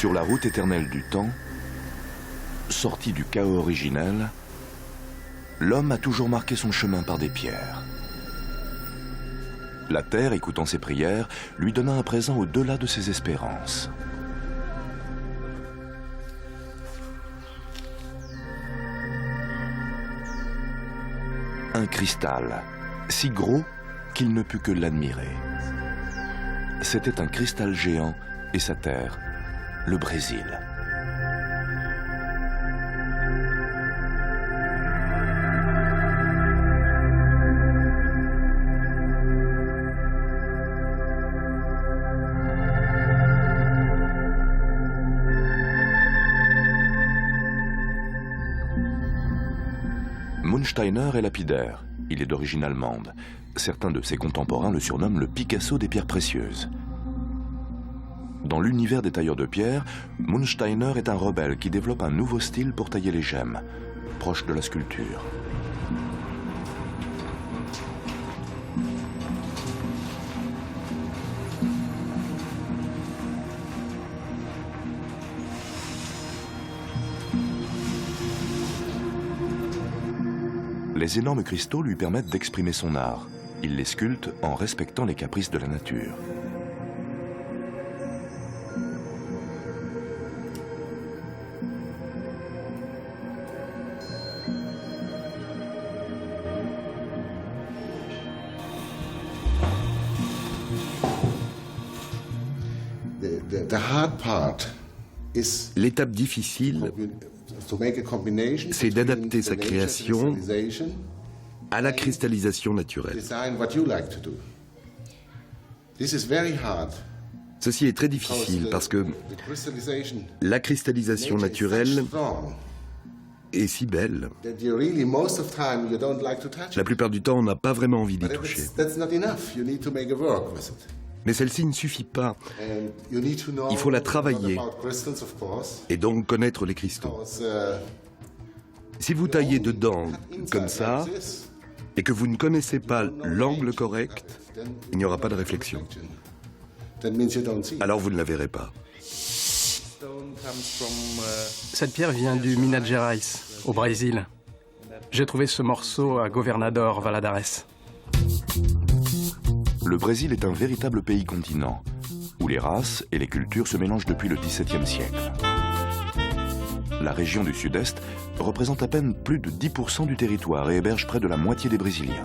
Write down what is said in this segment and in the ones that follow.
Sur la route éternelle du temps, sorti du chaos originel, l'homme a toujours marqué son chemin par des pierres. La terre, écoutant ses prières, lui donna un présent au-delà de ses espérances. Un cristal, si gros qu'il ne put que l'admirer. C'était un cristal géant et sa terre, le Brésil. Munsteiner est lapidaire. Il est d'origine allemande. Certains de ses contemporains le surnomment le Picasso des pierres précieuses. Dans l'univers des tailleurs de pierre, Munsteiner est un rebelle qui développe un nouveau style pour tailler les gemmes, proche de la sculpture. Les énormes cristaux lui permettent d'exprimer son art. Il les sculpte en respectant les caprices de la nature. L'étape difficile, c'est d'adapter sa création à la cristallisation naturelle. Ceci est très difficile parce que la cristallisation naturelle est si belle. La plupart du temps, on n'a pas vraiment envie d'y toucher. Mais celle-ci ne suffit pas. Il faut la travailler et donc connaître les cristaux. Si vous taillez dedans comme ça et que vous ne connaissez pas l'angle correct, il n'y aura pas de réflexion. Alors vous ne la verrez pas. Cette pierre vient du Minas Gerais, au Brésil. J'ai trouvé ce morceau à Governador Valadares. Le Brésil est un véritable pays-continent, où les races et les cultures se mélangent depuis le XVIIe siècle. La région du Sud-Est représente à peine plus de 10% du territoire et héberge près de la moitié des Brésiliens.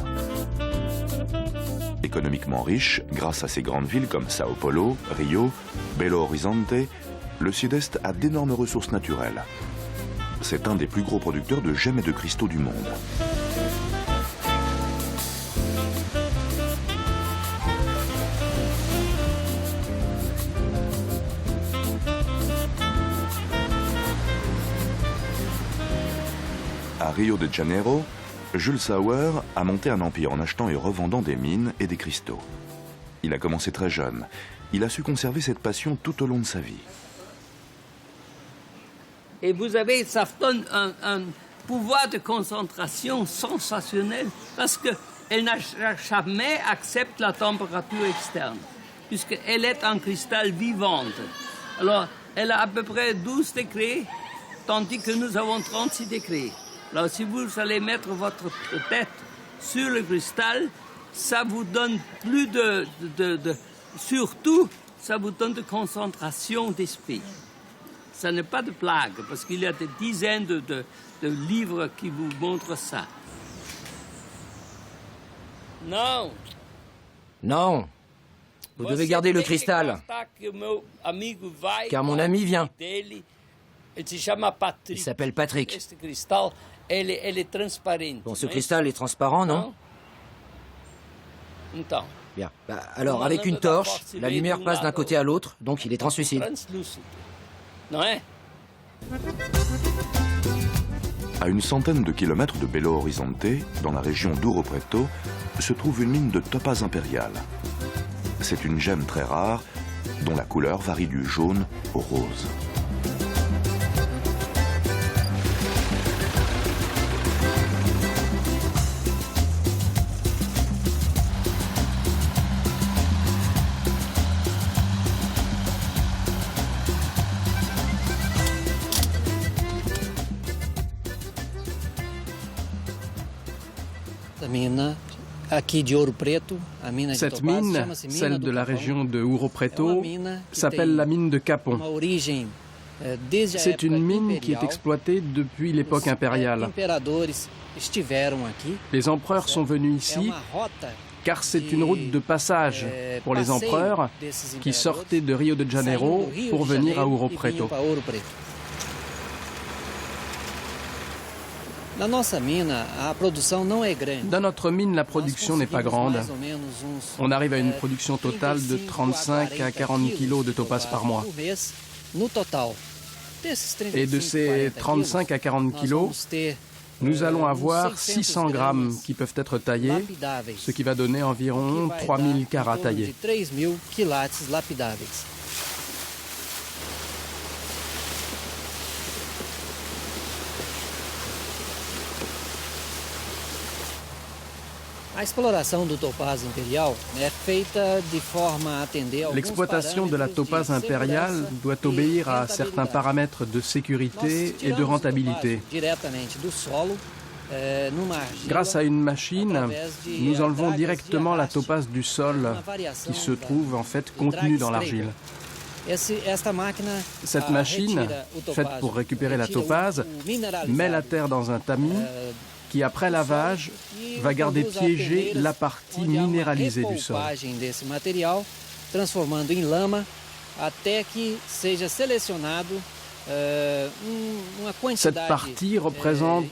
Économiquement riche, grâce à ses grandes villes comme Sao Paulo, Rio, Belo Horizonte, le Sud-Est a d'énormes ressources naturelles. C'est un des plus gros producteurs de gemmes et de cristaux du monde. À Rio de Janeiro, Jules Sauer a monté un empire en achetant et revendant des mines et des cristaux. Il a commencé très jeune. Il a su conserver cette passion tout au long de sa vie. Et vous avez, ça donne un pouvoir de concentration sensationnel parce qu'elle n'a jamais accepté la température externe, puisqu'elle est un cristal vivante. Alors, elle a à peu près 12 degrés, tandis que nous avons 36 degrés. Alors, si vous allez mettre votre tête sur le cristal, ça vous donne plus surtout, ça vous donne de concentration d'esprit. Ça n'est pas de blague, parce qu'il y a des dizaines de livres qui vous montrent ça. Non. Non. Vous devez garder le cristal. Car mon ami vient. Il s'appelle Patrick. Bon, ce cristal est transparent, non? Bien. Bah, alors, avec une torche, la lumière passe d'un côté à l'autre, donc il est translucide. À une centaine de kilomètres de Belo Horizonte, dans la région d'Ouro Preto, se trouve une mine de topaz impérial. C'est une gemme très rare, dont la couleur varie du jaune au rose. Cette mine, celle de la région de Ouro Preto, s'appelle la mine de Capon. C'est une mine qui est exploitée depuis l'époque impériale. Les empereurs sont venus ici car c'est une route de passage pour les empereurs qui sortaient de Rio de Janeiro pour venir à Ouro Preto. Dans notre mine, la production n'est pas grande. On arrive à une production totale de 35 à 40 kilos de topaz par mois. Et de ces 35 à 40 kilos, nous allons avoir 600 grammes qui peuvent être taillés, ce qui va donner environ 3000 carats taillés. L'exploitation de la topaze impériale doit obéir à certains paramètres de sécurité et de rentabilité. Grâce à une machine, nous enlevons directement la topaze du sol qui se trouve en fait contenue dans l'argile. Cette machine, faite pour récupérer la topaze, met la terre dans un tamis qui, après lavage, va garder piégée la partie minéralisée du sol. Cette partie représente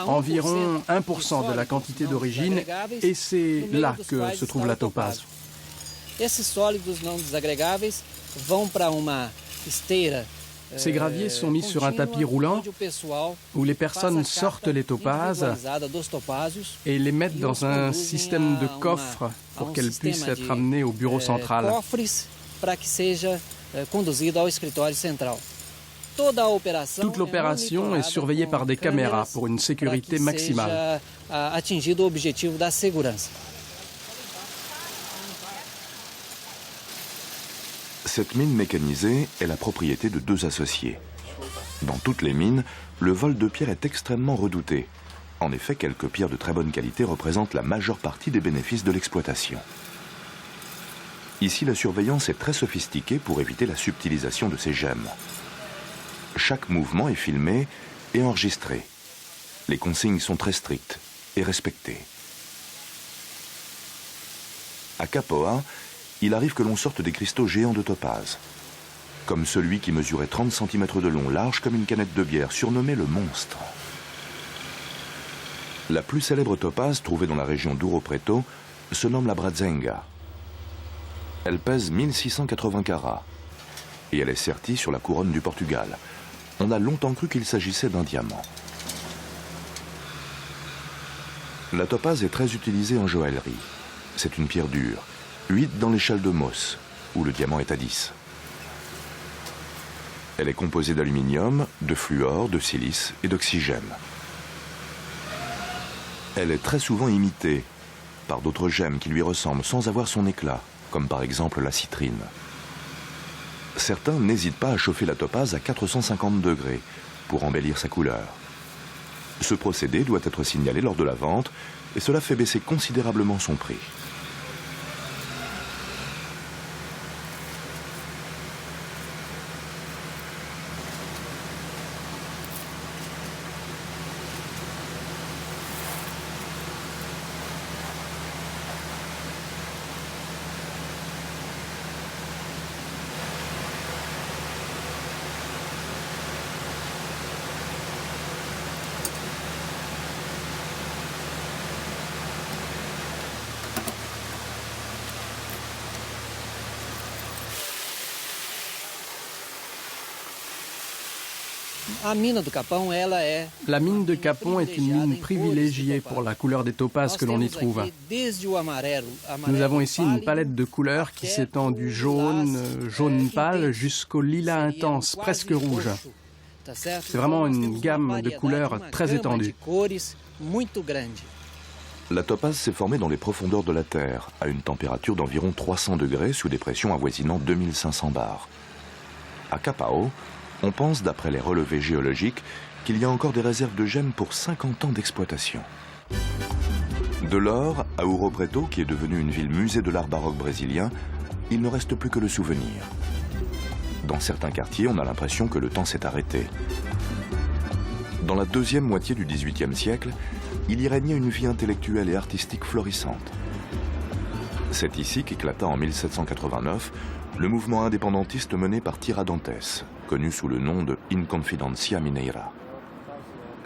environ 1% de la quantité d'origine et c'est là que se trouve la topaze. Ces graviers sont mis sur un tapis roulant où les personnes sortent les topazes et les mettent dans un système de coffre pour qu'elles puissent être amenées au bureau central. Toute l'opération est surveillée par des caméras pour une sécurité maximale. Cette mine mécanisée est la propriété de 2 associés. Dans toutes les mines, le vol de pierre est extrêmement redouté. En effet, quelques pierres de très bonne qualité représentent la majeure partie des bénéfices de l'exploitation. Ici, la surveillance est très sophistiquée pour éviter la subtilisation de ces gemmes. Chaque mouvement est filmé et enregistré. Les consignes sont très strictes et respectées. À Capoa, il arrive que l'on sorte des cristaux géants de topaze, comme celui qui mesurait 30 cm de long, large comme une canette de bière, surnommé le monstre. La plus célèbre topaze trouvée dans la région d'Ouro Preto se nomme la Brazenga. Elle pèse 1680 carats et elle est sertie sur la couronne du Portugal. On a longtemps cru qu'il s'agissait d'un diamant. La topaze est très utilisée en joaillerie. C'est une pierre dure, 8 dans l'échelle de Mohs, où le diamant est à 10. Elle est composée d'aluminium, de fluor, de silice et d'oxygène. Elle est très souvent imitée par d'autres gemmes qui lui ressemblent sans avoir son éclat, comme par exemple la citrine. Certains n'hésitent pas à chauffer la topaze à 450 degrés pour embellir sa couleur. Ce procédé doit être signalé lors de la vente et cela fait baisser considérablement son prix. La mine de Capon est une mine privilégiée pour la couleur des topazes que l'on y trouve. Nous avons ici une palette de couleurs qui s'étend du jaune, jaune pâle, jusqu'au lilas intense, presque rouge. C'est vraiment une gamme de couleurs très étendue. La topaze s'est formée dans les profondeurs de la Terre, à une température d'environ 300 degrés sous des pressions avoisinant 2500 bars. À Capao, on pense, d'après les relevés géologiques, qu'il y a encore des réserves de gemmes pour 50 ans d'exploitation. De l'or à Ouro Preto, qui est devenu une ville musée de l'art baroque brésilien, il ne reste plus que le souvenir. Dans certains quartiers, on a l'impression que le temps s'est arrêté. Dans la deuxième moitié du XVIIIe siècle, il y régnait une vie intellectuelle et artistique florissante. C'est ici qu'éclata en 1789 le mouvement indépendantiste mené par Tiradentes, connu sous le nom de Inconfidencia Mineira.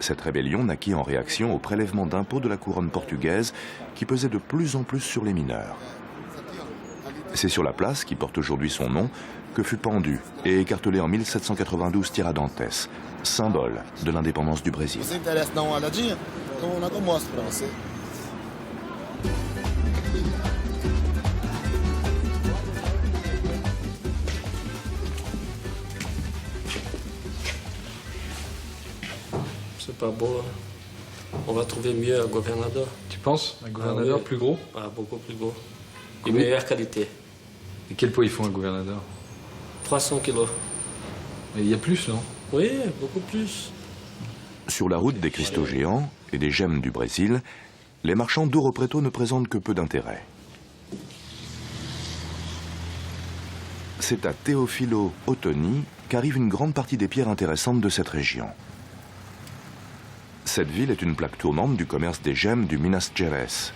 Cette rébellion naquit en réaction au prélèvement d'impôts de la couronne portugaise qui pesait de plus en plus sur les mineurs. C'est sur la place, qui porte aujourd'hui son nom, que fut pendu et écartelé en 1792 Tiradentes, symbole de l'indépendance du Brésil. C'est pas beau. On va trouver mieux un gouverneur. Tu penses? Un gouverneur plus gros? Ah, beaucoup plus gros. Et meilleure qualité. Et quel poids il faut un gouverneur? 300 kilos. Mais il y a plus, non? Oui, beaucoup plus. Sur la route des cristaux géants et des gemmes du Brésil, les marchands d'Ouro Preto ne présentent que peu d'intérêt. C'est à Teófilo Otoni qu'arrive une grande partie des pierres intéressantes de cette région. Cette ville est une plaque tournante du commerce des gemmes du Minas Gerais.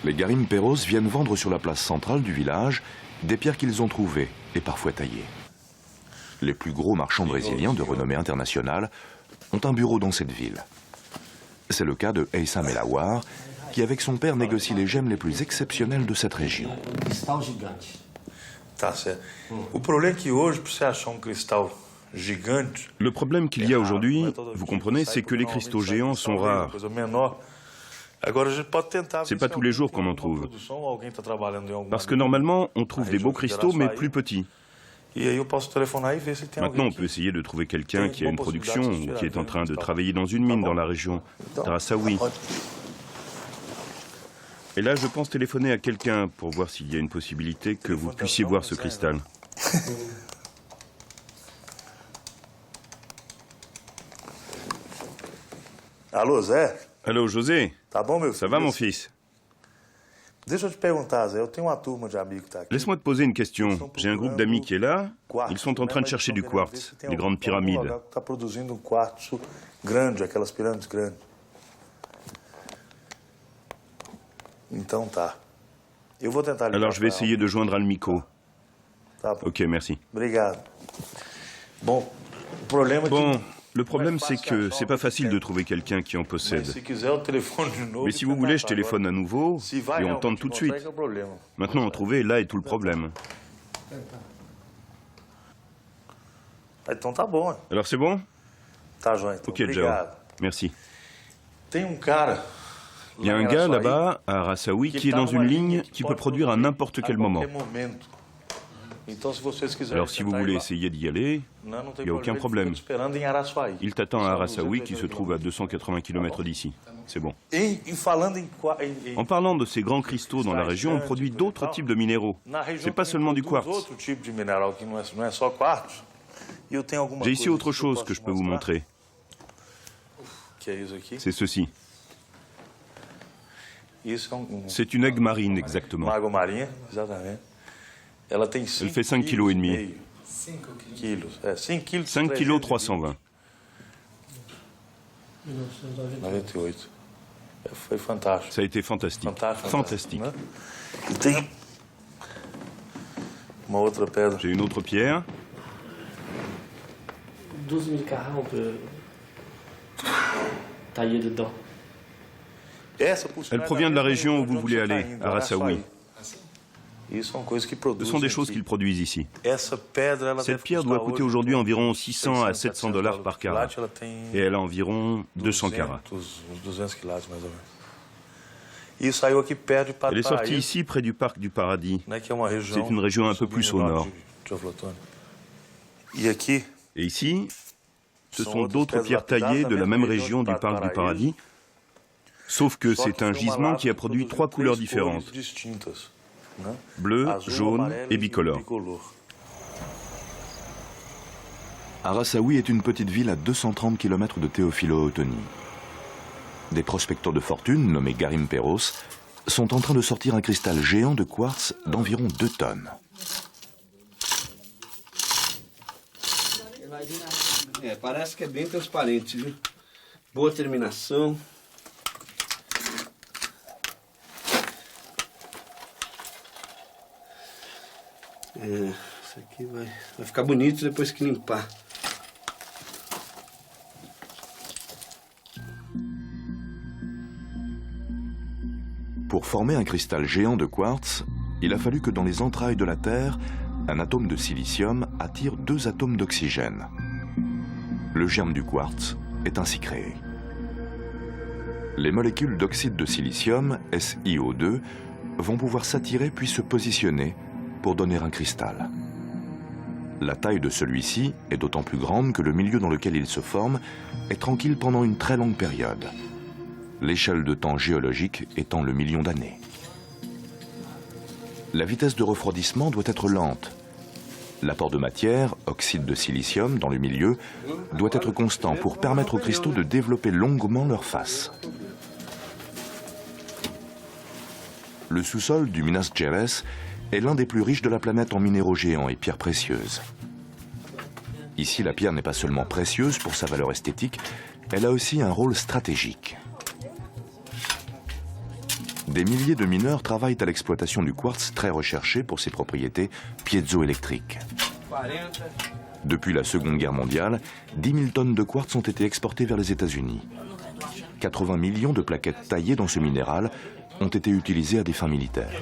Les garimperos viennent vendre sur la place centrale du village des pierres qu'ils ont trouvées et parfois taillées. Les plus gros marchands brésiliens de renommée internationale ont un bureau dans cette ville. C'est le cas de Eissa Melawar, qui avec son père négocie les gemmes les plus exceptionnelles de cette région. Le problème qu'il y a aujourd'hui, vous comprenez, c'est que les cristaux géants sont rares. C'est pas tous les jours qu'on en trouve. Parce que normalement, on trouve des beaux cristaux, mais plus petits. Maintenant, on peut essayer de trouver quelqu'un qui a une production ou qui est en train de travailler dans une mine dans la région d'Araçaí. Et là, je pense téléphoner à quelqu'un pour voir s'il y a une possibilité que vous puissiez voir ce cristal. Allô, Zé? Allô, José? Ça va, mon fils? Laisse-moi te poser une question. J'ai un groupe d'amis qui est là. Ils sont en train de chercher du quartz, les grandes pyramides. Alors je vais essayer de joindre Almico. Ok, merci. Bon, le problème c'est que c'est pas facile de trouver quelqu'un qui en possède. Mais si vous voulez, je téléphone à nouveau et on tente tout de suite. Maintenant, en trouver, là est tout le problème. Alors c'est bon? Ok, Joe. Merci. Il y a un gars là-bas, à Araçaí, qui est dans une ligne qui peut produire à n'importe quel moment. Alors si vous voulez essayer d'y aller, il n'y a aucun problème. Il t'attend à Araçaí, qui se trouve à 280 km d'ici. C'est bon. En parlant de ces grands cristaux dans la région, on produit d'autres types de minéraux. C'est pas seulement du quartz. J'ai ici autre chose que je peux vous montrer. C'est ceci. C'est une aigue marine, exactement. Elle fait 5,5 kg. 5 kg 320. Ça a été fantastique. Fantastique. J'ai une autre pierre. 12 000 carats, on peut tailler dedans. Elle provient de la région où vous voulez aller, Araçaí. Ce sont des choses qu'ils produisent ici. Cette pierre doit coûter aujourd'hui environ 600 à 700 $ par carat. Et elle a environ 200 carats. Elle est sortie ici, près du parc du Paradis. C'est une région un peu plus au nord. Et ici, ce sont d'autres pierres taillées de la même région du parc du Paradis, sauf que c'est un gisement qui a produit 3 couleurs différentes. Bleu, jaune et bicolore. Araçaí est une petite ville à 230 km de Teófilo Otoni. des prospecteurs de fortune nommés garimperos sont en train de sortir un cristal géant de quartz d'environ 2 tonnes. Parece que é bem transparente, viu? Boa terminação. Isso aqui vai ficar bonito depois que limpar. Pour former un cristal géant de quartz, il a fallu que dans les entrailles de la Terre, un atome de silicium attire 2 atomes d'oxygène. Le germe du quartz est ainsi créé. Les molécules d'oxyde de silicium, SiO2, vont pouvoir s'attirer puis se positionner pour donner un cristal. La taille de celui-ci est d'autant plus grande que le milieu dans lequel il se forme est tranquille pendant une très longue période, l'échelle de temps géologique étant le million d'années. La vitesse de refroidissement doit être lente. L'apport de matière, oxyde de silicium, dans le milieu, doit être constant pour permettre aux cristaux de développer longuement leur face. Le sous-sol du Minas Gerais est l'un des plus riches de la planète en minéraux géants et pierres précieuses. Ici, la pierre n'est pas seulement précieuse pour sa valeur esthétique, elle a aussi un rôle stratégique. Des milliers de mineurs travaillent à l'exploitation du quartz très recherché pour ses propriétés piézoélectriques. Depuis la Seconde Guerre mondiale, 10 000 tonnes de quartz ont été exportées vers les États-Unis. 80 millions de plaquettes taillées dans ce minéral ont été utilisées à des fins militaires.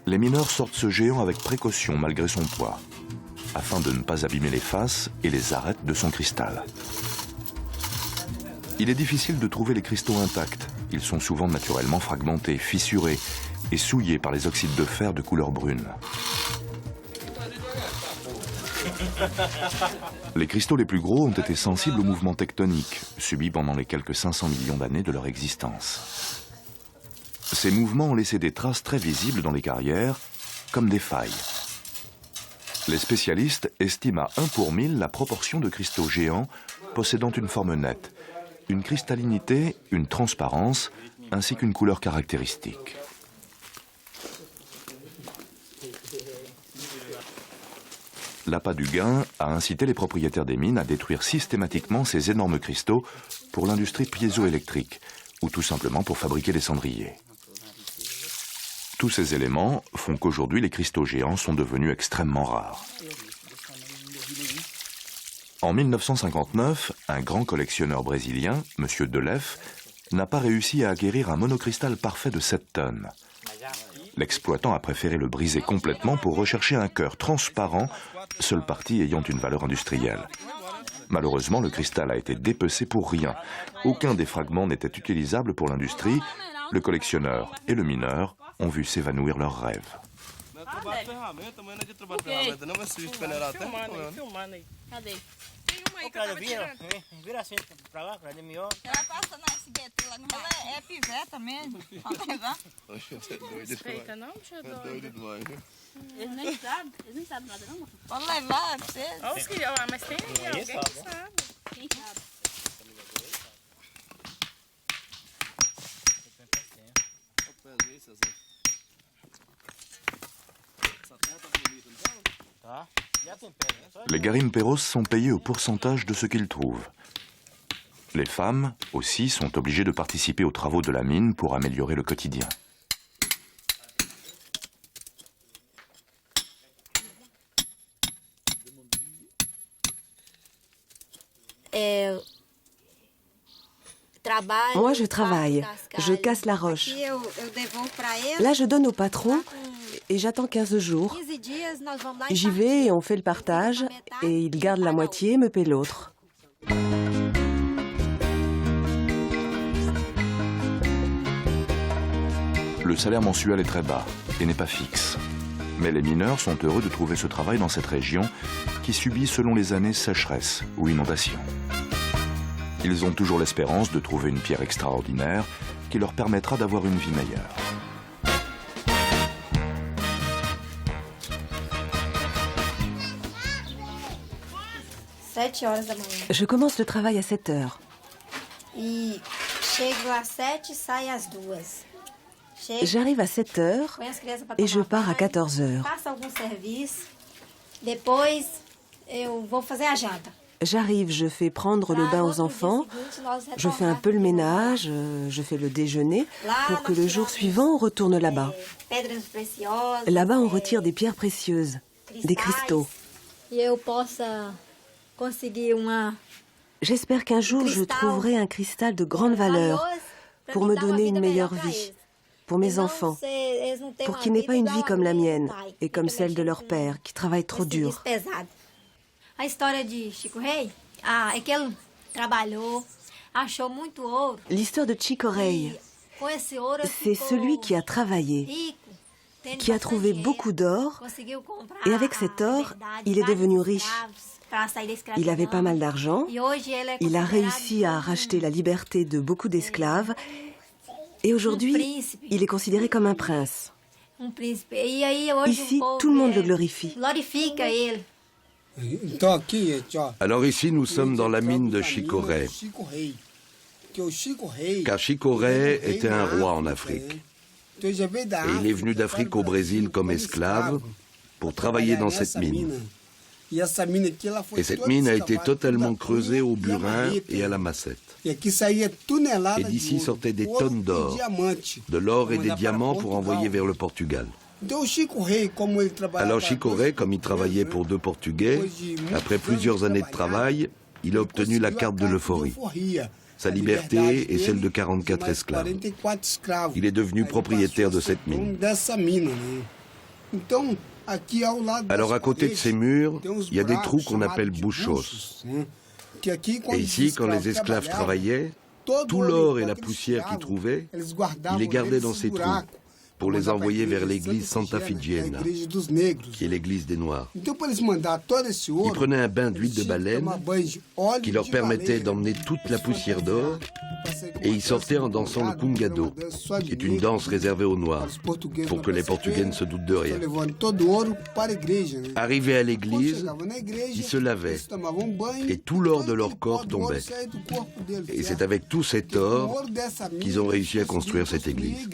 Les mineurs sortent ce géant avec précaution malgré son poids, afin de ne pas abîmer les faces et les arêtes de son cristal. Il est difficile de trouver les cristaux intacts. Ils sont souvent naturellement fragmentés, fissurés et souillés par les oxydes de fer de couleur brune. Les cristaux les plus gros ont été sensibles aux mouvements tectoniques subis pendant les quelques 500 millions d'années de leur existence. Ces mouvements ont laissé des traces très visibles dans les carrières, comme des failles. Les spécialistes estiment à 1 pour 1000 la proportion de cristaux géants possédant une forme nette, une cristallinité, une transparence, ainsi qu'une couleur caractéristique. L'appât du gain a incité les propriétaires des mines à détruire systématiquement ces énormes cristaux pour l'industrie piézoélectrique, ou tout simplement pour fabriquer des cendriers. Tous ces éléments font qu'aujourd'hui les cristaux géants sont devenus extrêmement rares. En 1959, un grand collectionneur brésilien, M. Delef, n'a pas réussi à acquérir un monocristal parfait de 7 tonnes. L'exploitant a préféré le briser complètement pour rechercher un cœur transparent, seule partie ayant une valeur industrielle. Malheureusement, le cristal a été dépecé pour rien. Aucun des fragments n'était utilisable pour l'industrie. Le collectionneur et le mineur ont vu s'évanouir leurs rêves. Les garimperos sont payés au pourcentage de ce qu'ils trouvent. Les femmes, aussi, sont obligées de participer aux travaux de la mine pour améliorer le quotidien. Moi, je travaille. Je casse la roche. Là, je donne au patron et j'attends 15 jours. J'y vais et on fait le partage et il garde la moitié et me paie l'autre. Le salaire mensuel est très bas et n'est pas fixe. Mais les mineurs sont heureux de trouver ce travail dans cette région qui subit selon les années sécheresse ou inondation. Ils ont toujours l'espérance de trouver une pierre extraordinaire qui leur permettra d'avoir une vie meilleure. Je commence le travail à 7 heures. J'arrive à 7 heures et je pars à 14 heures. J'arrive, je fais prendre le bain aux enfants, je fais un peu le ménage, je fais le déjeuner pour que le jour suivant, on retourne là-bas. Là-bas, on retire des pierres précieuses, des cristaux. J'espère qu'un jour, je trouverai un cristal de grande valeur pour me donner une meilleure vie, pour mes enfants, pour qu'ils n'aient pas une vie comme la mienne et comme celle de leur père, qui travaille trop dur. L'histoire de Chico Rey, c'est celui qui a travaillé, qui a trouvé beaucoup d'or, et avec cet or, il est devenu riche. Il avait pas mal d'argent, il a réussi à racheter la liberté de beaucoup d'esclaves, et aujourd'hui, il est considéré comme un prince. Ici, tout le monde le glorifie. Alors ici, nous sommes dans la mine de Chico Rey. Car Chico Rey était un roi en Afrique. Et il est venu d'Afrique au Brésil comme esclave pour travailler dans cette mine. Et cette mine a été totalement creusée au burin et à la massette. Et d'ici sortaient des tonnes d'or, de l'or et des diamants pour envoyer vers le Portugal. Alors Chico Rey, comme il travaillait pour 2 Portugais, après plusieurs années de travail, il a obtenu la carte de l'euphorie. Sa liberté et celle de 44 esclaves. Il est devenu propriétaire de cette mine. Alors à côté de ces murs, il y a des trous qu'on appelle buchos. Et ici, quand les esclaves travaillaient, tout l'or et la poussière qu'ils trouvaient, ils les gardaient dans ces trous pour les envoyer vers l'église Santa Figena, qui est l'église des Noirs. Ils prenaient un bain d'huile de baleine qui leur permettait d'emmener toute la poussière d'or et ils sortaient en dansant le Cungado, qui est une danse réservée aux Noirs, pour que les Portugais ne se doutent de rien. Arrivés à l'église, ils se lavaient et tout l'or de leur corps tombait. Et c'est avec tout cet or qu'ils ont réussi à construire cette église.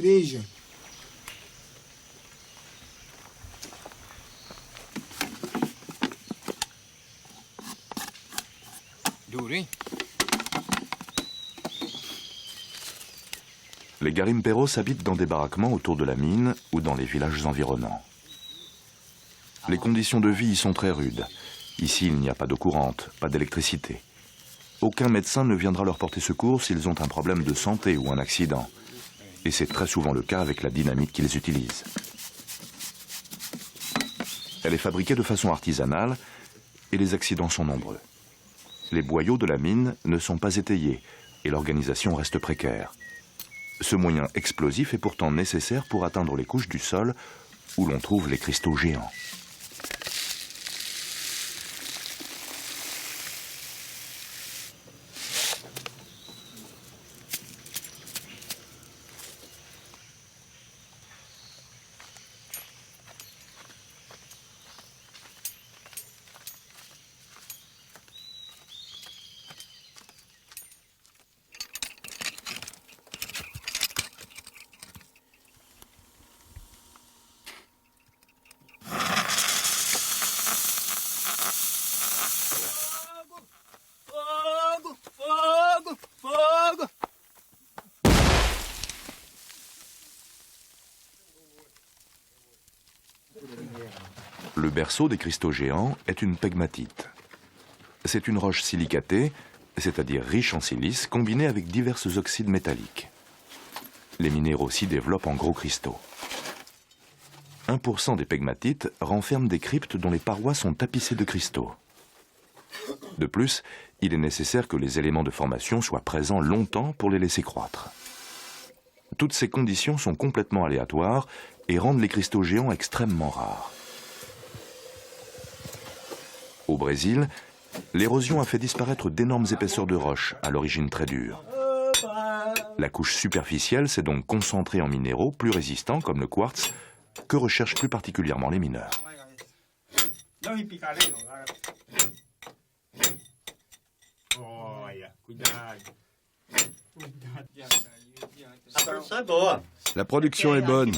Les garimperos habitent dans des baraquements autour de la mine ou dans les villages environnants. Les conditions de vie y sont très rudes. Ici, il n'y a pas d'eau courante, pas d'électricité. Aucun médecin ne viendra leur porter secours s'ils ont un problème de santé ou un accident. Et c'est très souvent le cas avec la dynamite qu'ils utilisent. Elle est fabriquée de façon artisanale et les accidents sont nombreux. Les boyaux de la mine ne sont pas étayés et l'organisation reste précaire. Ce moyen explosif est pourtant nécessaire pour atteindre les couches du sol où l'on trouve les cristaux géants. Le berceau des cristaux géants est une pegmatite. C'est une roche silicatée, c'est-à-dire riche en silice, combinée avec divers oxydes métalliques. Les minéraux s'y développent en gros cristaux. 1% des pegmatites renferment des cryptes dont les parois sont tapissées de cristaux. De plus, il est nécessaire que les éléments de formation soient présents longtemps pour les laisser croître. Toutes ces conditions sont complètement aléatoires et rendent les cristaux géants extrêmement rares. Au Brésil, l'érosion a fait disparaître d'énormes épaisseurs de roches, à l'origine très dures. La couche superficielle s'est donc concentrée en minéraux plus résistants, comme le quartz, que recherchent plus particulièrement les mineurs. La production est bonne.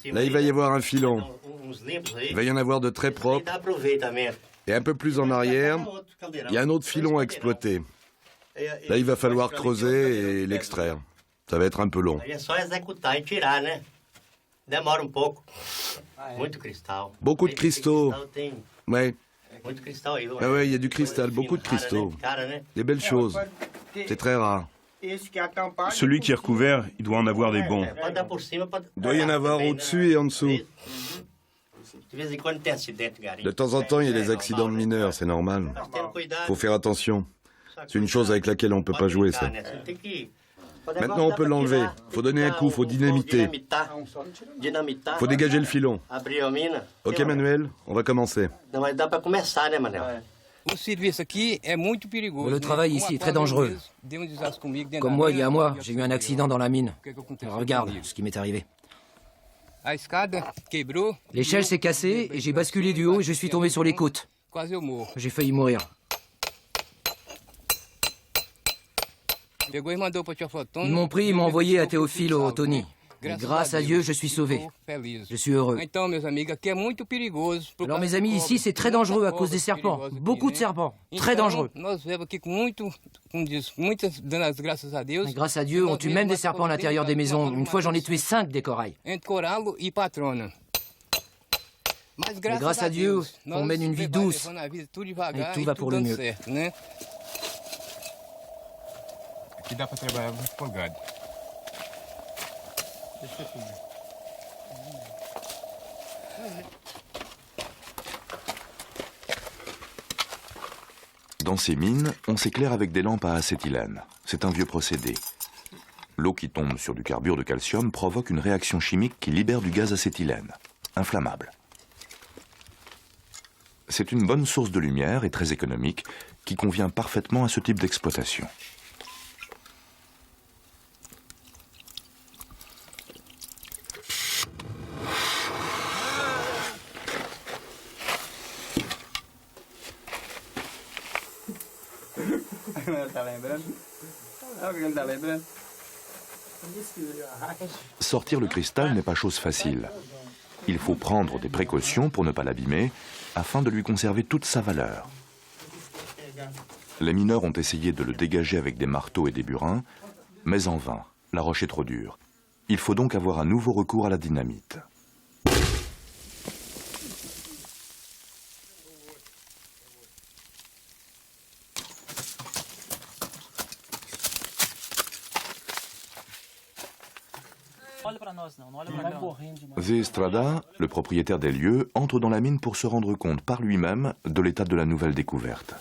Là, il va y avoir un filon. Il va y en avoir de très propres. Et un peu plus en arrière, il y a un autre filon à exploiter. Là, il va falloir creuser et l'extraire. Ça va être un peu long. Beaucoup de cristaux. Ouais. Ah ouais, il y a du cristal, beaucoup de cristaux. Des belles choses. C'est très rare. Celui qui est recouvert, il doit en avoir des bons. Il doit y en avoir au-dessus et en dessous. De temps en temps, il y a des accidents de mineurs, c'est normal. Faut faire attention. C'est une chose avec laquelle on ne peut pas jouer, ça. Maintenant, on peut l'enlever. Faut donner un coup, faut dynamiter. Faut dégager le filon. Ok, Manuel, on va commencer. Le travail ici est très dangereux. Comme moi, il y a un mois, j'ai eu un accident dans la mine. Alors, regarde ce qui m'est arrivé. L'échelle s'est cassée et j'ai basculé du haut et je suis tombé sur les côtes. J'ai failli mourir. Ils m'ont pris et m'ont envoyé à Théophile au Tony. Et grâce à Dieu, je suis sauvé. Je suis heureux. Alors mes amis, ici, c'est très dangereux à cause des serpents. Beaucoup de serpents. Très dangereux. Mais grâce à Dieu, on tue même des serpents à l'intérieur des maisons. Une fois, j'en ai tué 5 des corails. Mais grâce à Dieu, on mène une vie douce. Et tout va pour le mieux. Dans ces mines, on s'éclaire avec des lampes à acétylène. C'est un vieux procédé. L'eau qui tombe sur du carbure de calcium provoque une réaction chimique qui libère du gaz acétylène, inflammable. C'est une bonne source de lumière et très économique qui convient parfaitement à ce type d'exploitation. Sortir le cristal n'est pas chose facile. Il faut prendre des précautions pour ne pas l'abîmer, afin de lui conserver toute sa valeur. Les mineurs ont essayé de le dégager avec des marteaux et des burins, mais en vain, la roche est trop dure. Il faut donc avoir un nouveau recours à la dynamite. Zé Estrada, le propriétaire des lieux, entre dans la mine pour se rendre compte par lui-même de l'état de la nouvelle découverte.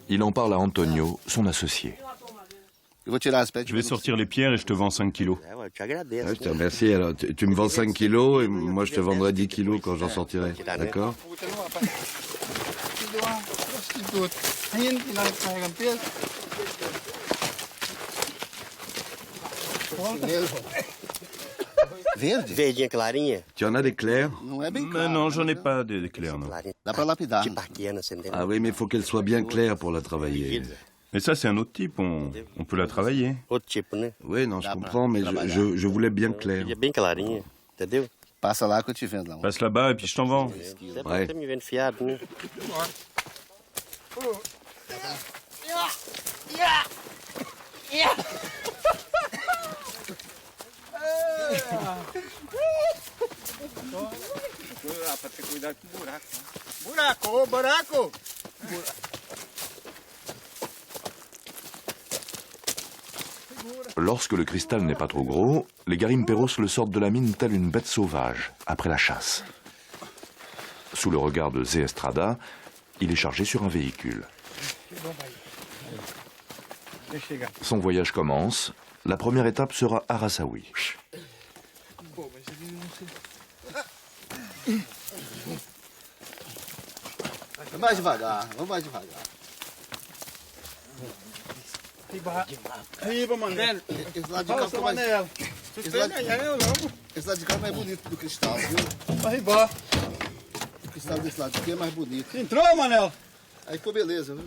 Il en parle à Antonio, son associé. Je vais sortir les pierres et je te vends 5 kilos. Je te remercie. Alors, tu me vends 5 kilos et moi je te vendrai 10 kilos quand j'en sortirai. D'accord ? Tu en as des clairs? Mais non, j'en ai pas des clairs, non. Ah oui, mais il faut qu'elle soit bien claire pour la travailler. Mais ça, c'est un autre type, on peut la travailler. Oui, non, je comprends, mais je voulais bien clair. Passe là-bas et puis je t'en vends. Ouais. Lorsque le cristal n'est pas trop gros, les garimperos le sortent de la mine telle une bête sauvage, après la chasse. Sous le regard de Zé Estrada, il est chargé sur un véhicule. Son voyage commence. La première étape sera Araçaí. Mais devagar, vamos mais devagar. Riba, mano. Esse lado de cá, Esse lado de cá é mais bonito do cristal, viu? Vai embora. O cristal desse lado aqui é mais bonito. Entrou, Manel? Aí ficou beleza, viu?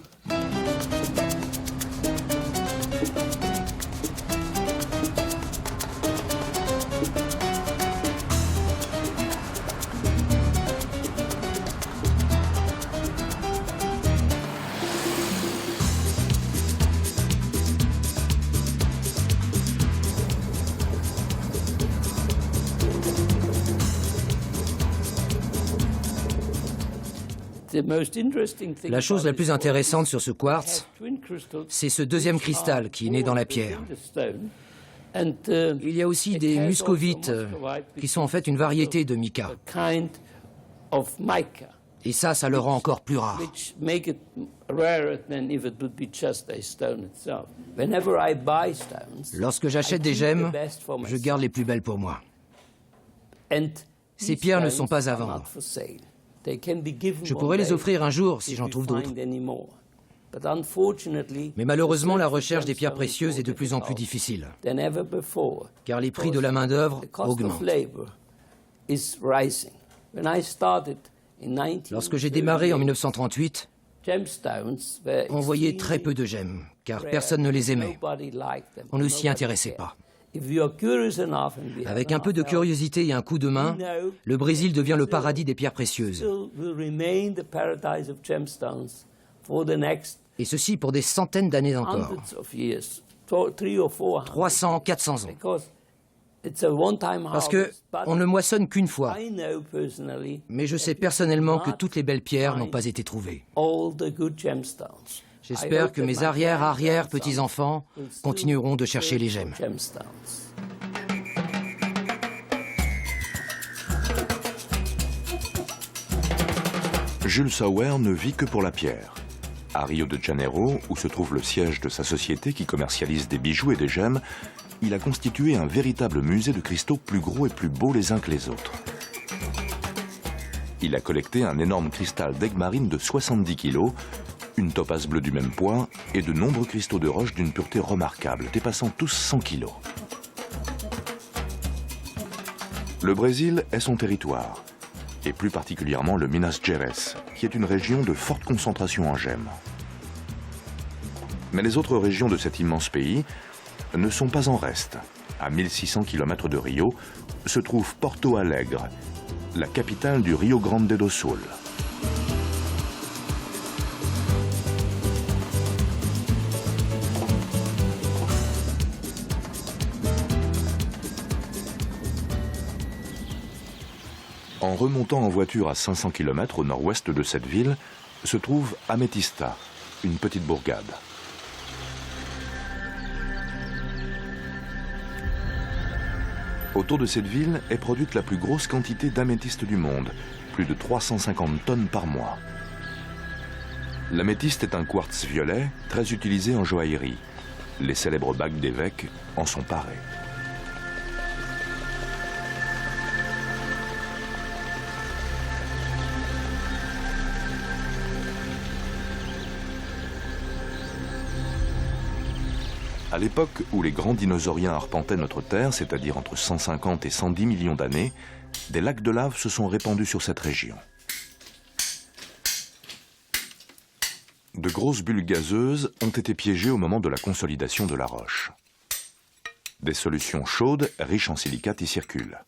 La chose la plus intéressante sur ce quartz, c'est ce deuxième cristal qui est né dans la pierre. Il y a aussi des muscovites qui sont en fait une variété de mica. Et ça le rend encore plus rare. Lorsque j'achète des gemmes, je garde les plus belles pour moi. Ces pierres ne sont pas à vendre. Je pourrais les offrir un jour si j'en trouve d'autres. Mais malheureusement, la recherche des pierres précieuses est de plus en plus difficile, car les prix de la main-d'œuvre augmentent. Lorsque j'ai démarré en 1938, on voyait très peu de gemmes, car personne ne les aimait. On ne s'y intéressait pas. Avec un peu de curiosité et un coup de main, le Brésil devient le paradis des pierres précieuses. Et ceci pour des centaines d'années encore. 300, 400 ans. Parce qu'on ne moissonne qu'une fois. Mais je sais personnellement que toutes les belles pierres n'ont pas été trouvées. J'espère que mes arrière-petits-enfants continueront de chercher les gemmes. Jules Sauer ne vit que pour la pierre. À Rio de Janeiro, où se trouve le siège de sa société qui commercialise des bijoux et des gemmes, il a constitué un véritable musée de cristaux plus gros et plus beaux les uns que les autres. Il a collecté un énorme cristal d'aigue marine de 70 kilos, une topaze bleue du même poids et de nombreux cristaux de roche d'une pureté remarquable, dépassant tous 100 kilos. Le Brésil est son territoire, et plus particulièrement le Minas Gerais, qui est une région de forte concentration en gemmes. Mais les autres régions de cet immense pays ne sont pas en reste. À 1600 km de Rio se trouve Porto Alegre, la capitale du Rio Grande do Sul. En remontant en voiture à 500 km au nord-ouest de cette ville, se trouve Ametista, une petite bourgade. Autour de cette ville est produite la plus grosse quantité d'améthystes du monde, plus de 350 tonnes par mois. L'améthyste est un quartz violet très utilisé en joaillerie. Les célèbres bagues d'évêques en sont parées. À l'époque où les grands dinosauriens arpentaient notre Terre, c'est-à-dire entre 150 et 110 millions d'années, des lacs de lave se sont répandus sur cette région. De grosses bulles gazeuses ont été piégées au moment de la consolidation de la roche. Des solutions chaudes, riches en silicate, y circulent.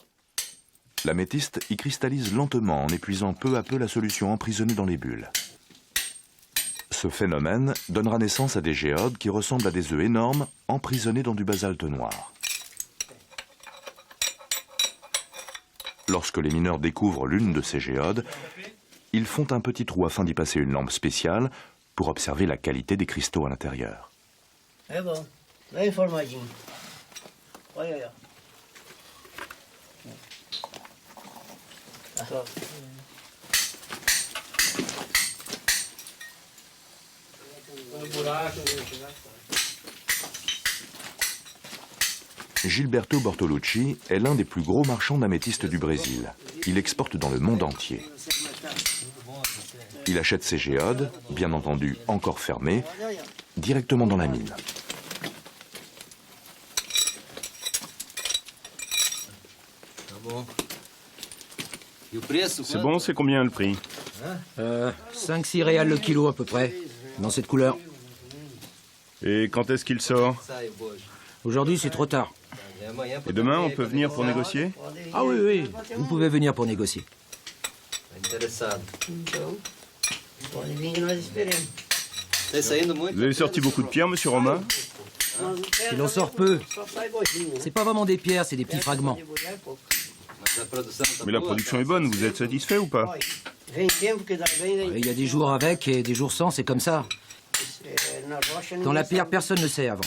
L'améthyste y cristallise lentement en épuisant peu à peu la solution emprisonnée dans les bulles. Ce phénomène donnera naissance à des géodes qui ressemblent à des œufs énormes emprisonnés dans du basalte noir. Lorsque les mineurs découvrent l'une de ces géodes, ils font un petit trou afin d'y passer une lampe spéciale pour observer la qualité des cristaux à l'intérieur. É bom, bem formadinho. Olha aí, ó. Gilberto Bortolucci est l'un des plus gros marchands d'améthystes du Brésil. Il exporte dans le monde entier. Il achète ses géodes, bien entendu encore fermées, directement dans la mine. C'est bon, c'est combien le prix? 5-6 réals le kilo à peu près, dans cette couleur. Et quand est-ce qu'il sort? Aujourd'hui, c'est trop tard. Et demain, on peut venir pour négocier? Ah oui, oui, vous pouvez venir pour négocier. Vous avez sorti beaucoup de pierres, monsieur Romain? Il en sort peu. C'est pas vraiment des pierres, c'est des petits fragments. Mais la production est bonne, vous êtes satisfait ou pas? Il y a des jours avec et des jours sans, c'est comme ça. Dans la pierre, personne ne sait avant.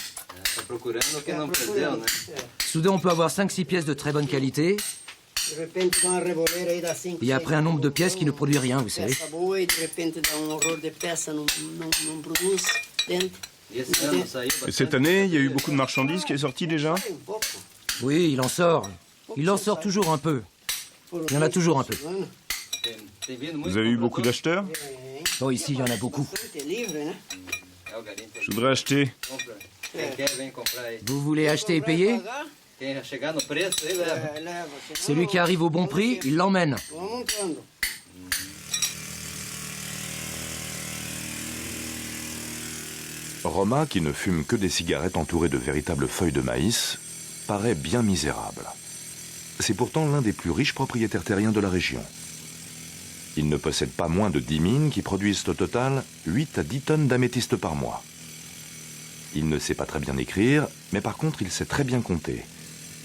Soudain, on peut avoir 5-6 pièces de très bonne qualité. Et après un nombre de pièces qui ne produit rien, vous savez. Et cette année, il y a eu beaucoup de marchandises qui est sorti déjà? Oui, il en sort. Il en sort toujours un peu. Il y en a toujours un peu. Vous avez eu beaucoup d'acheteurs? Oh, ici, il y en a beaucoup. Je voudrais acheter. Vous voulez acheter et payer? Celui qui arrive au bon prix, il l'emmène. Roma, qui ne fume que des cigarettes entourées de véritables feuilles de maïs, paraît bien misérable. C'est pourtant l'un des plus riches propriétaires terriens de la région. Il ne possède pas moins de 10 mines qui produisent au total 8 à 10 tonnes d'améthyste par mois. Il ne sait pas très bien écrire, mais par contre il sait très bien compter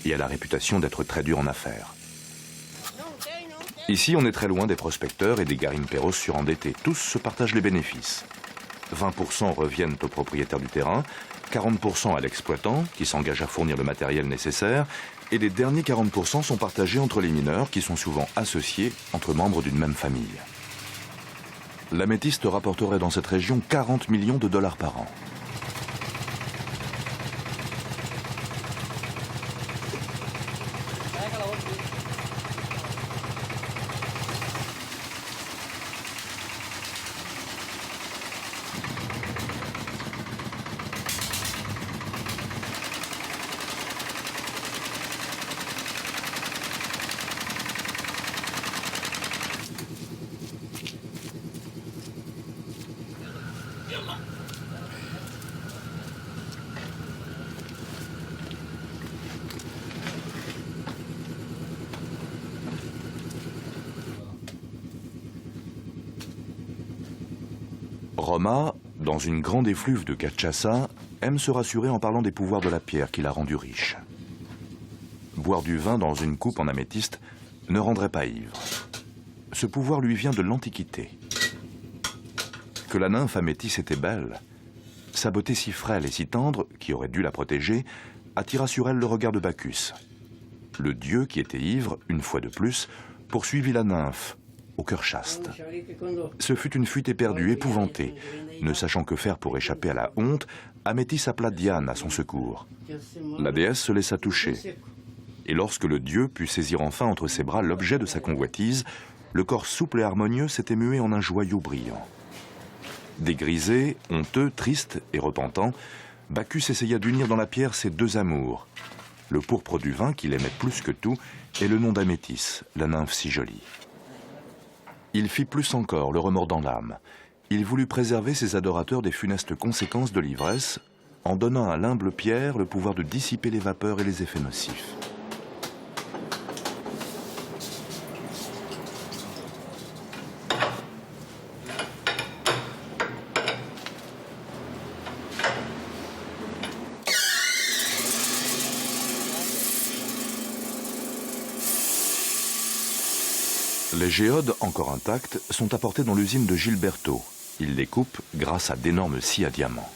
et a la réputation d'être très dur en affaires. Ici, on est très loin des prospecteurs et des garimperos surendettés. Tous se partagent les bénéfices. 20% reviennent aux propriétaires du terrain, 40% à l'exploitant qui s'engage à fournir le matériel nécessaire, et les derniers 40% sont partagés entre les mineurs qui sont souvent associés entre membres d'une même famille. L'améthyste rapporterait dans cette région 40 millions de dollars par an. Roma, dans une grande effluve de cachaça, aime se rassurer en parlant des pouvoirs de la pierre qui l'a rendu riche. Boire du vin dans une coupe en améthyste ne rendrait pas ivre. Ce pouvoir lui vient de l'Antiquité. Que la nymphe Améthys était belle, sa beauté si frêle et si tendre, qui aurait dû la protéger, attira sur elle le regard de Bacchus. Le dieu, qui était ivre, une fois de plus, poursuivit la nymphe, au cœur chaste. Ce fut une fuite éperdue, épouvantée. Ne sachant que faire pour échapper à la honte, Améthys appela Diane à son secours. La déesse se laissa toucher. Et lorsque le dieu put saisir enfin entre ses bras l'objet de sa convoitise, le corps souple et harmonieux s'était mué en un joyau brillant. Dégrisé, honteux, triste et repentant, Bacchus essaya d'unir dans la pierre ses deux amours. Le pourpre du vin, qu'il aimait plus que tout, et le nom d'Améthys, la nymphe si jolie. Il fit plus encore, le remords dans l'âme. Il voulut préserver ses adorateurs des funestes conséquences de l'ivresse, en donnant à l'humble pierre le pouvoir de dissiper les vapeurs et les effets nocifs. Les géodes, encore intactes, sont apportés dans l'usine de Gilberto. Il les coupe grâce à d'énormes scies à diamants.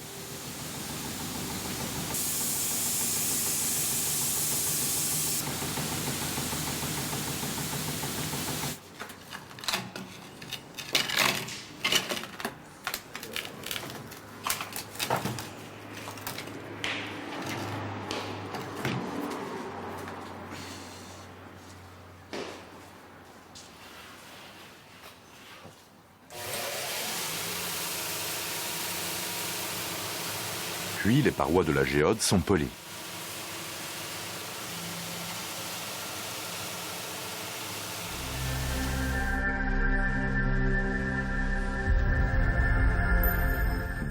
Puis les parois de la géode sont polies.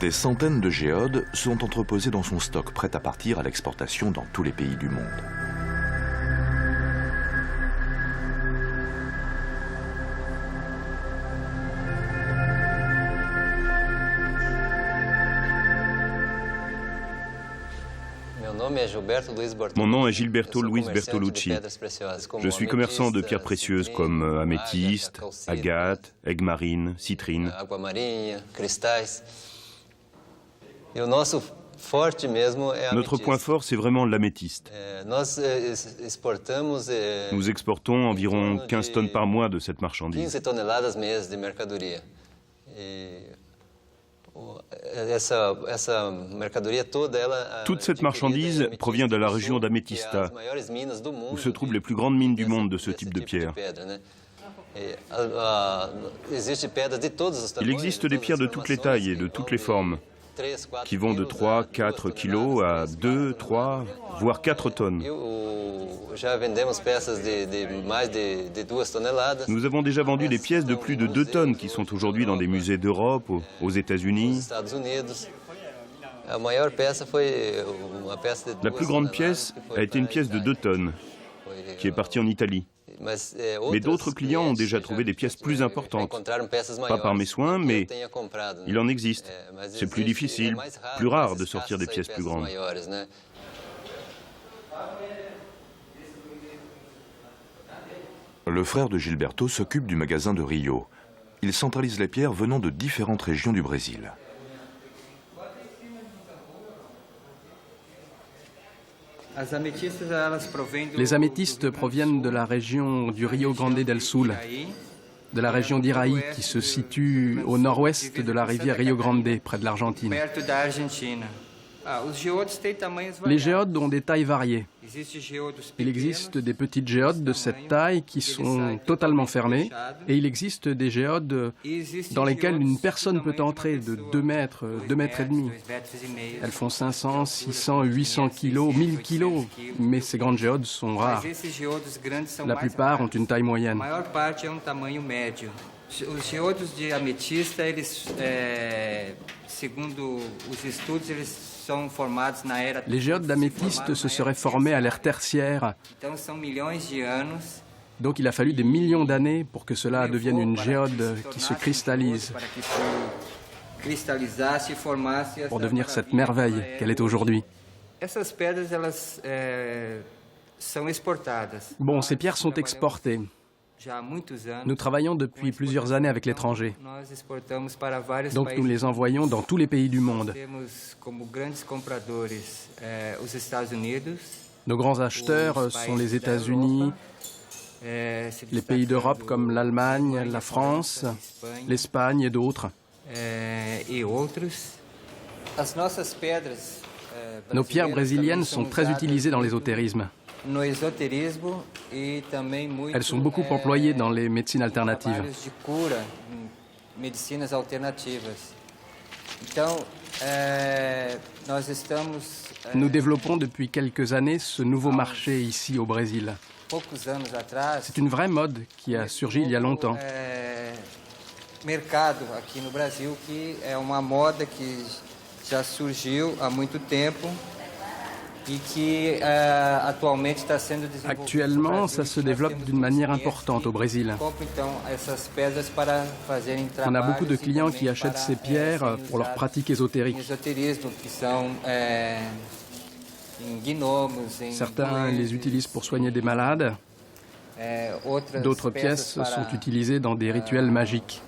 Des centaines de géodes sont entreposées dans son stock, prêtes à partir à l'exportation dans tous les pays du monde. Mon nom est Gilberto Luis Bertolucci. Je suis commerçant de pierres précieuses comme améthyste, agate, aigue marine, citrine. Notre point fort, c'est vraiment l'améthyste. Nous exportons environ 15 tonnes par mois de cette marchandise. Toute cette marchandise provient de la région d'Ametista, où se trouvent les plus grandes mines du monde de ce type de pierre. Il existe des pierres de toutes les tailles et de toutes les formes, qui vont de 3, 4 kilos à 2, 3, voire 4 tonnes. Nous avons déjà vendu des pièces de plus de 2 tonnes qui sont aujourd'hui dans des musées d'Europe, aux États-Unis. La plus grande pièce a été une pièce de 2 tonnes, qui est partie en Italie. Mais d'autres clients ont déjà trouvé des pièces plus importantes. Pas par mes soins, mais il en existe. C'est plus difficile, plus rare de sortir des pièces plus grandes. Le frère de Gilberto s'occupe du magasin de Rio. Il centralise les pierres venant de différentes régions du Brésil. Les améthystes proviennent de la région du Rio Grande del Sul, de la région d'Iraí qui se situe au nord-ouest de la rivière Rio Grande, près de l'Argentine. Les géodes ont des tailles variées. Il existe des petites géodes de cette taille qui sont totalement fermées et il existe des géodes dans lesquelles une personne peut entrer de 2 mètres, 2 mètres et demi. Elles font 500, 600, 800 kilos, 1000 kilos, mais ces grandes géodes sont rares. La plupart ont une taille moyenne. Os geodos de ametista, segundo os estudos, eles são formados na era. Les géodes d'améthyste se seraient formées à l'ère tertiaire. Então são milhões de anos. Donc il a fallu des millions d'années pour que cela devienne une géode qui se cristallise, pour devenir cette merveille qu'elle est aujourd'hui. Essas pedras, elas são exportadas. Bon, ces pierres sont exportées. Nous travaillons depuis plusieurs années avec l'étranger. Donc nous les envoyons dans tous les pays du monde. Nos grands acheteurs sont les États-Unis, les pays d'Europe comme l'Allemagne, la France, l'Espagne et d'autres. Nos pierres brésiliennes sont très utilisées dans l'ésotérisme. Elles sont beaucoup employées dans les médecines alternatives. Nous développons depuis quelques années ce nouveau marché ici au Brésil. C'est une vraie mode qui a surgi il y a longtemps. Mercado aqui no Brasil que é uma moda que já surgiu há muito tempo. Actuellement, ça se développe d'une manière importante au Brésil. On a beaucoup de clients qui achètent ces pierres pour leurs pratiques ésotériques. Certains les utilisent pour soigner des malades. D'autres pièces sont utilisées dans des rituels magiques.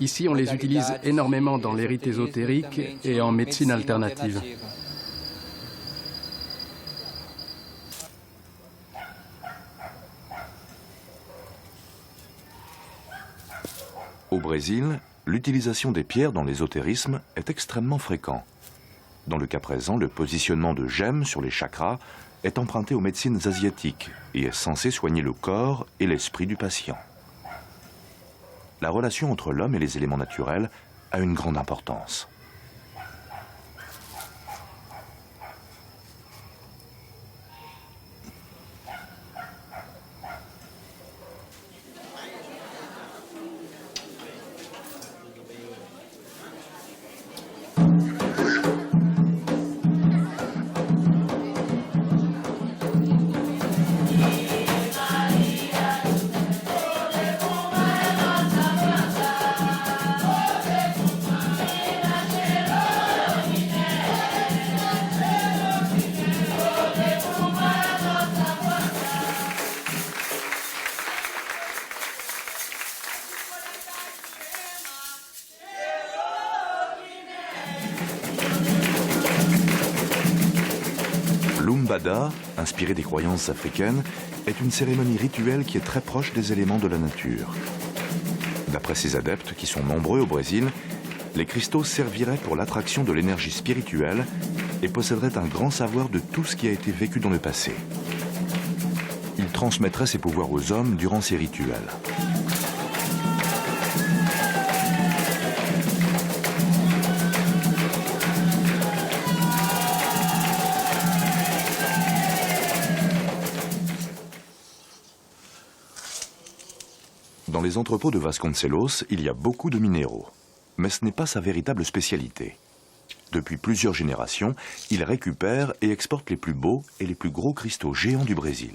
Ici, on les utilise énormément dans les rites ésotériques et en médecine alternative. Au Brésil, l'utilisation des pierres dans l'ésotérisme est extrêmement fréquent. Dans le cas présent, le positionnement de gemmes sur les chakras est emprunté aux médecines asiatiques et est censé soigner le corps et l'esprit du patient. La relation entre l'homme et les éléments naturels a une grande importance. lambada, inspirée des croyances africaines, est une cérémonie rituelle qui est très proche des éléments de la nature. D'après ses adeptes, qui sont nombreux au Brésil, les cristaux serviraient pour l'attraction de l'énergie spirituelle et posséderaient un grand savoir de tout ce qui a été vécu dans le passé. Ils transmettraient ces pouvoirs aux hommes durant ces rituels. Dans les entrepôts de Vasconcelos, il y a beaucoup de minéraux. Mais ce n'est pas sa véritable spécialité. Depuis plusieurs générations, il récupère et exporte les plus beaux et les plus gros cristaux géants du Brésil.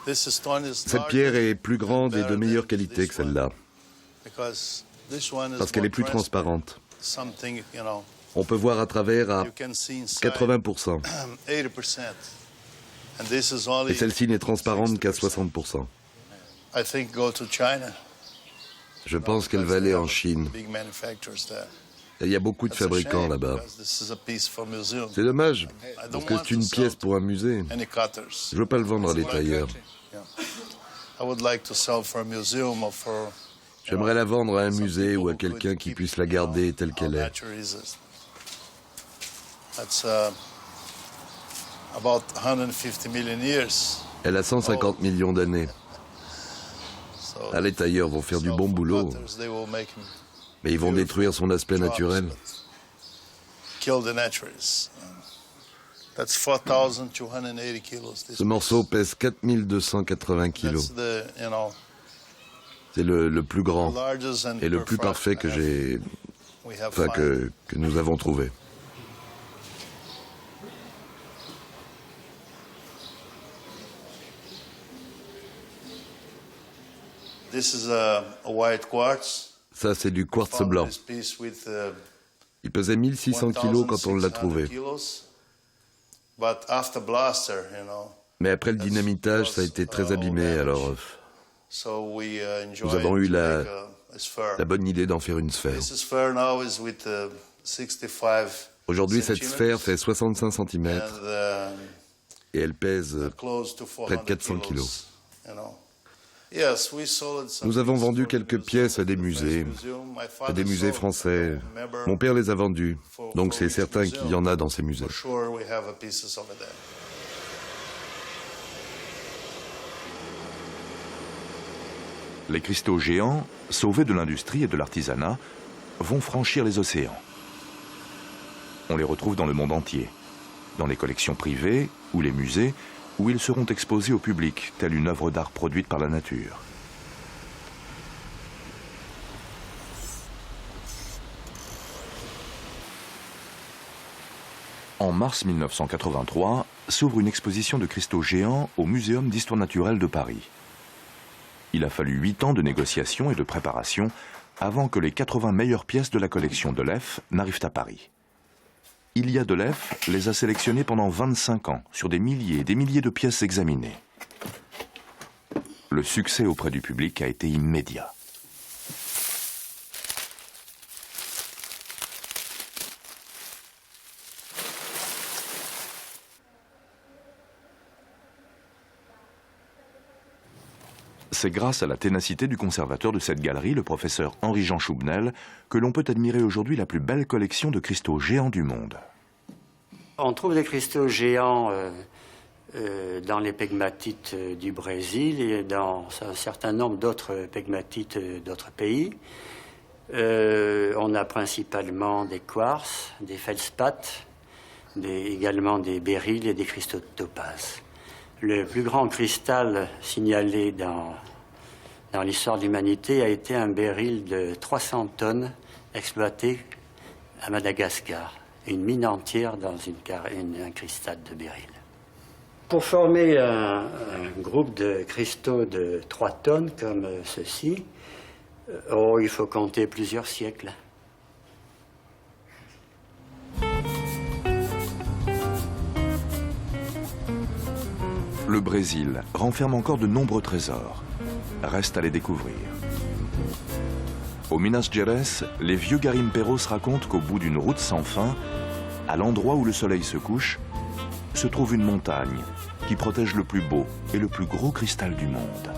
Cette pierre est plus grande et de meilleure qualité que celle-là, parce qu'elle est plus transparente. On peut voir à travers à 80%. Et celle-ci n'est transparente qu'à 60%. Je pense qu'elle va aller en Chine. Il y a beaucoup de fabricants là-bas. C'est dommage, parce que c'est une pièce pour un musée. Je ne veux pas le vendre à des tailleurs. J'aimerais la vendre à un musée ou à quelqu'un qui puisse la garder telle qu'elle est. Elle a 150 millions d'années. Ah, les tailleurs vont faire du bon boulot, mais ils vont détruire son aspect naturel. Ce morceau pèse 4280 kilos. C'est le plus grand et le plus parfait que nous avons trouvé. Ça, c'est du quartz blanc. Il pesait 1600 kilos quand on l'a trouvé. Mais après le dynamitage, ça a été très abîmé, alors nous avons eu la bonne idée d'en faire une sphère. Aujourd'hui, cette sphère fait 65 cm et elle pèse près de 400 kilos. Nous avons vendu quelques pièces à des musées français. Mon père les a vendues, donc c'est certain qu'il y en a dans ces musées. Les cristaux géants, sauvés de l'industrie et de l'artisanat, vont franchir les océans. On les retrouve dans le monde entier, dans les collections privées ou les musées, où ils seront exposés au public, telle une œuvre d'art produite par la nature. En mars 1983, s'ouvre une exposition de cristaux géants au Muséum d'histoire naturelle de Paris. Il a fallu 8 ans de négociations et de préparation avant que les 80 meilleures pièces de la collection Delef n'arrivent à Paris. Ilia Delef les a sélectionnées pendant 25 ans sur des milliers et des milliers de pièces examinées. Le succès auprès du public a été immédiat. C'est grâce à la ténacité du conservateur de cette galerie, le professeur Henri-Jean Choubnel, que l'on peut admirer aujourd'hui la plus belle collection de cristaux géants du monde. On trouve des cristaux géants dans les pegmatites du Brésil et dans un certain nombre d'autres pegmatites d'autres pays. On a principalement des quartz, des feldspaths, également des béryls et des cristaux de topaze. Le plus grand cristal signalé dans l'histoire de l'humanité a été un béryl de 300 tonnes exploité à Madagascar. Une mine entière dans un cristal de béryl. Pour former un groupe de cristaux de 3 tonnes comme ceci, il faut compter plusieurs siècles. Le Brésil renferme encore de nombreux trésors. Reste à les découvrir. Au Minas Gerais, les vieux garimperos racontent qu'au bout d'une route sans fin, à l'endroit où le soleil se couche, se trouve une montagne qui protège le plus beau et le plus gros cristal du monde.